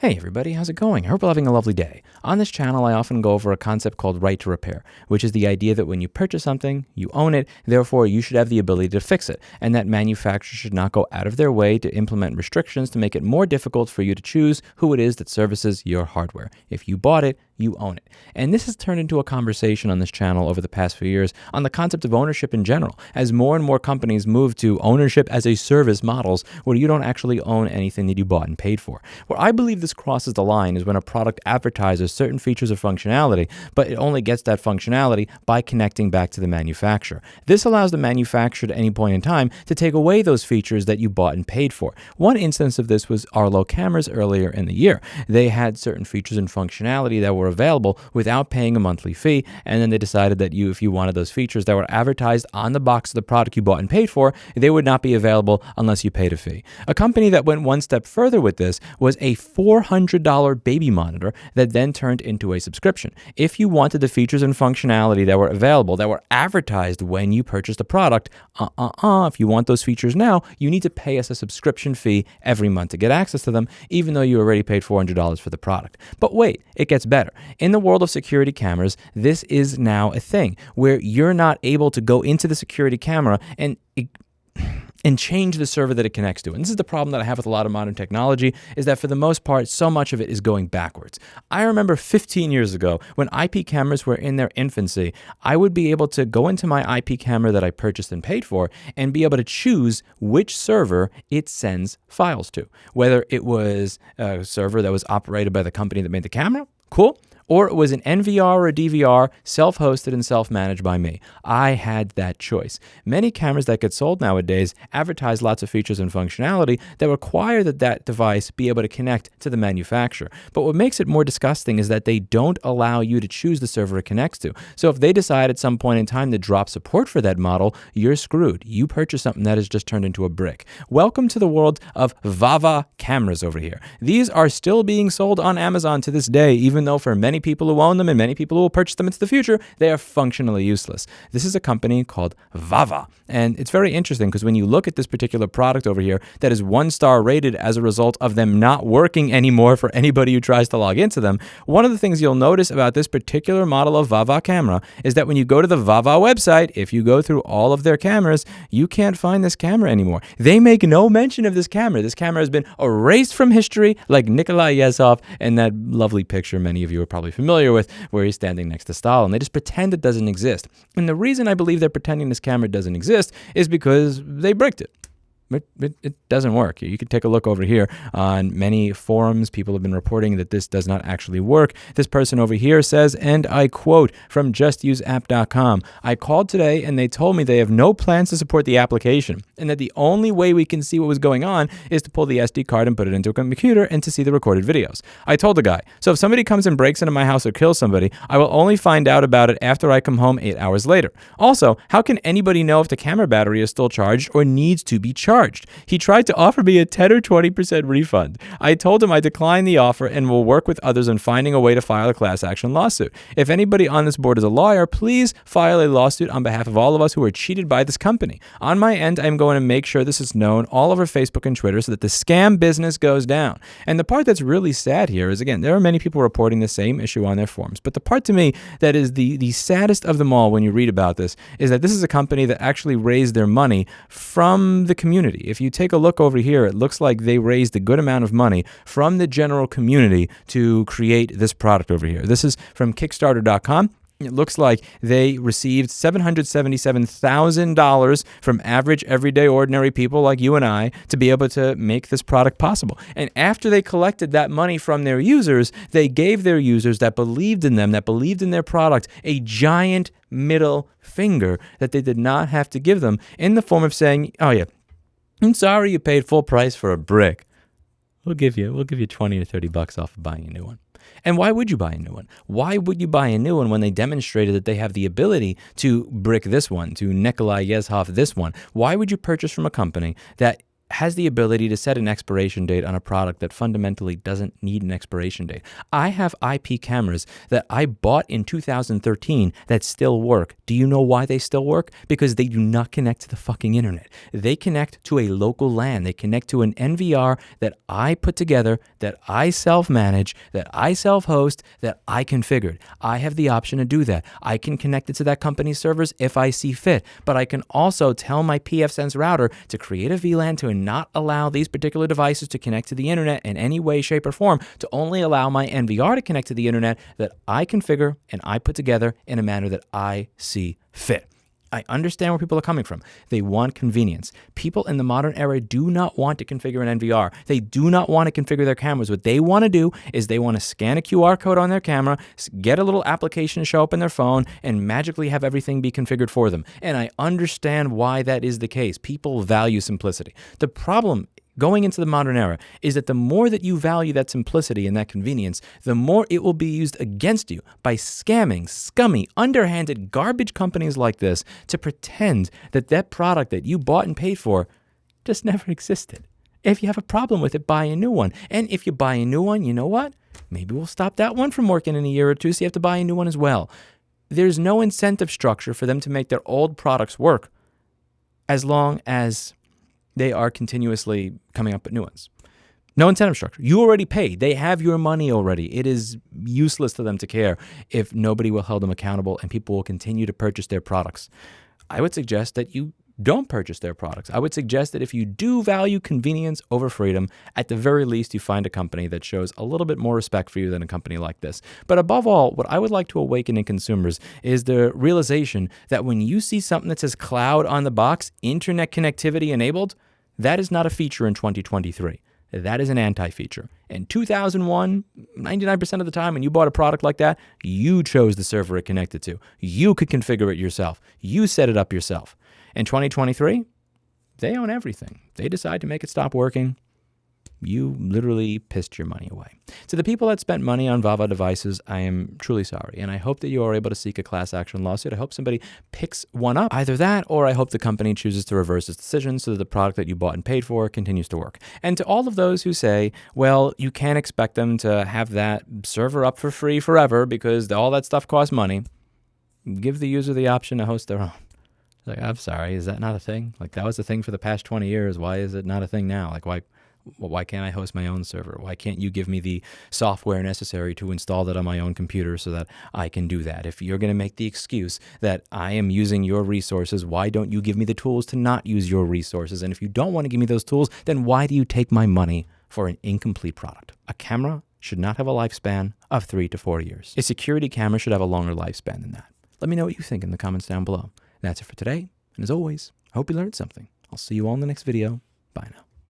Hey everybody, how's it going? I hope you're having a lovely day. On this channel, I often go over a concept called right to repair, which is the idea that when you purchase something, you own it, therefore you should have the ability to fix it, and that manufacturers should not go out of their way to implement restrictions to make it more difficult for you to choose who it is that services your hardware. If you bought it, you own it. And this has turned into a conversation on this channel over the past few years on the concept of ownership in general, as more and more companies move to ownership as a service models where you don't actually own anything that you bought and paid for. Where I believe this crosses the line is when a product advertises certain features of functionality, but it only gets that functionality by connecting back to the manufacturer. This allows the manufacturer at any point in time to take away those features that you bought and paid for. One instance of this was Arlo cameras earlier in the year. They had certain features and functionality that were available without paying a monthly fee, and then they decided that if you wanted those features that were advertised on the box of the product you bought and paid for, they would not be available unless you paid a fee. A company that went one step further with this was a $400 baby monitor that then turned into a subscription. If you wanted the features and functionality that were available, that were advertised when you purchased the product, if you want those features now, you need to pay us a subscription fee every month to get access to them, even though you already paid $400 for the product. But wait, it gets better. In the world of security cameras, this is now a thing where you're not able to go into the security camera and change the server that it connects to. And this is the problem that I have with a lot of modern technology, is that for the most part, so much of it is going backwards. I remember 15 years ago when IP cameras were in their infancy, I would be able to go into my IP camera that I purchased and paid for and be able to choose which server it sends files to. Whether it was a server that was operated by the company that made the camera, cool, or it was an NVR or a DVR, self-hosted and self-managed by me. I had that choice. Many cameras that get sold nowadays advertise lots of features and functionality that require that device be able to connect to the manufacturer. But what makes it more disgusting is that they don't allow you to choose the server it connects to. So if they decide at some point in time to drop support for that model, you're screwed. You purchase something that has just turned into a brick. Welcome to the world of VAVA cameras over here. These are still being sold on Amazon to this day, even though for many people who own them and many people who will purchase them into the future, they are functionally useless. This is a company called VAVA. And it's very interesting because when you look at this particular product over here that is 1-star rated as a result of them not working anymore for anybody who tries to log into them, one of the things you'll notice about this particular model of VAVA camera is that when you go to the VAVA website, if you go through all of their cameras, you can't find this camera anymore. They make no mention of this camera. This camera has been erased from history like Nikolai Yezhov and that lovely picture many of you are probably familiar with where he's standing next to Stalin. They just pretend it doesn't exist. And the reason I believe they're pretending this camera doesn't exist is because they bricked it. It doesn't work. You can take a look over here on many forums. People have been reporting that this does not actually work. This person over here says, and I quote from justuseapp.com, I called today and they told me they have no plans to support the application and that the only way we can see what was going on is to pull the SD card and put it into a computer and to see the recorded videos. I told the guy, so if somebody comes and breaks into my house or kills somebody, I will only find out about it after I come home 8 hours later. Also, how can anybody know if the camera battery is still charged or needs to be charged? He tried to offer me a 10 or 20% refund. I told him I declined the offer and will work with others on finding a way to file a class action lawsuit. If anybody on this board is a lawyer, please file a lawsuit on behalf of all of us who are cheated by this company. On my end, I'm going to make sure this is known all over Facebook and Twitter so that the scam business goes down. And the part that's really sad here is, again, there are many people reporting the same issue on their forums. But the part to me that is the saddest of them all when you read about this is that this is a company that actually raised their money from the community. If you take a look over here, it looks like they raised a good amount of money from the general community to create this product over here. This is from kickstarter.com. It looks like they received $777,000 from average, everyday, ordinary people like you and I to be able to make this product possible. And after they collected that money from their users, they gave their users that believed in them, that believed in their product, a giant middle finger that they did not have to give them in the form of saying, oh yeah, I'm sorry you paid full price for a brick. We'll give you 20 or 30 bucks off of buying a new one. And why would you buy a new one? Why would you buy a new one when they demonstrated that they have the ability to brick this one, to Nikolai Yezhov this one? Why would you purchase from a company that has the ability to set an expiration date on a product that fundamentally doesn't need an expiration date. I have IP cameras that I bought in 2013 that still work. Do you know why they still work? Because they do not connect to the fucking internet. They connect to a local LAN. They connect to an NVR that I put together, that I self-manage, that I self-host, that I configured. I have the option to do that. I can connect it to that company's servers if I see fit, but I can also tell my pfSense router to create a VLAN to not allow these particular devices to connect to the internet in any way, shape, or form, to only allow my NVR to connect to the internet that I configure and I put together in a manner that I see fit. I understand where people are coming from. They want convenience. People in the modern era do not want to configure an NVR. They do not want to configure their cameras. What they want to do is they want to scan a QR code on their camera, get a little application to show up in their phone, and magically have everything be configured for them. And I understand why that is the case. People value simplicity. The problem going into the modern era is that the more that you value that simplicity and that convenience, the more it will be used against you by scamming, scummy, underhanded, garbage companies like this to pretend that that product that you bought and paid for just never existed. If you have a problem with it, buy a new one. And if you buy a new one, you know what? Maybe we'll stop that one from working in a year or two, so you have to buy a new one as well. There's no incentive structure for them to make their old products work as long as they are continuously coming up with new ones. No incentive structure. You already paid. They have your money already. It is useless to them to care if nobody will hold them accountable and people will continue to purchase their products. I would suggest that you don't purchase their products. I would suggest that if you do value convenience over freedom, at the very least you find a company that shows a little bit more respect for you than a company like this. But above all, what I would like to awaken in consumers is the realization that when you see something that says cloud on the box, internet connectivity enabled, that is not a feature in 2023. That is an anti-feature. In 2001, 99% of the time when you bought a product like that, you chose the server it connected to. You could configure it yourself. You set it up yourself. In 2023, they own everything. They decide to make it stop working. You literally pissed your money away. To the people that spent money on VAVA devices, I am truly sorry. And I hope that you are able to seek a class action lawsuit. I hope somebody picks one up. Either that, or I hope the company chooses to reverse its decision so that the product that you bought and paid for continues to work. And to all of those who say, well, you can't expect them to have that server up for free forever because all that stuff costs money, give the user the option to host their own. Like, I'm sorry, is that not a thing? Like, that was a thing for the past 20 years. Why is it not a thing now? Like, why can't I host my own server? Why can't you give me the software necessary to install that on my own computer so that I can do that? If you're going to make the excuse that I am using your resources, why don't you give me the tools to not use your resources? And if you don't want to give me those tools, then why do you take my money for an incomplete product? A camera should not have a lifespan of 3 to 4 years. A security camera should have a longer lifespan than that. Let me know what you think in the comments down below. That's it for today. And as always, I hope you learned something. I'll see you all in the next video. Bye now.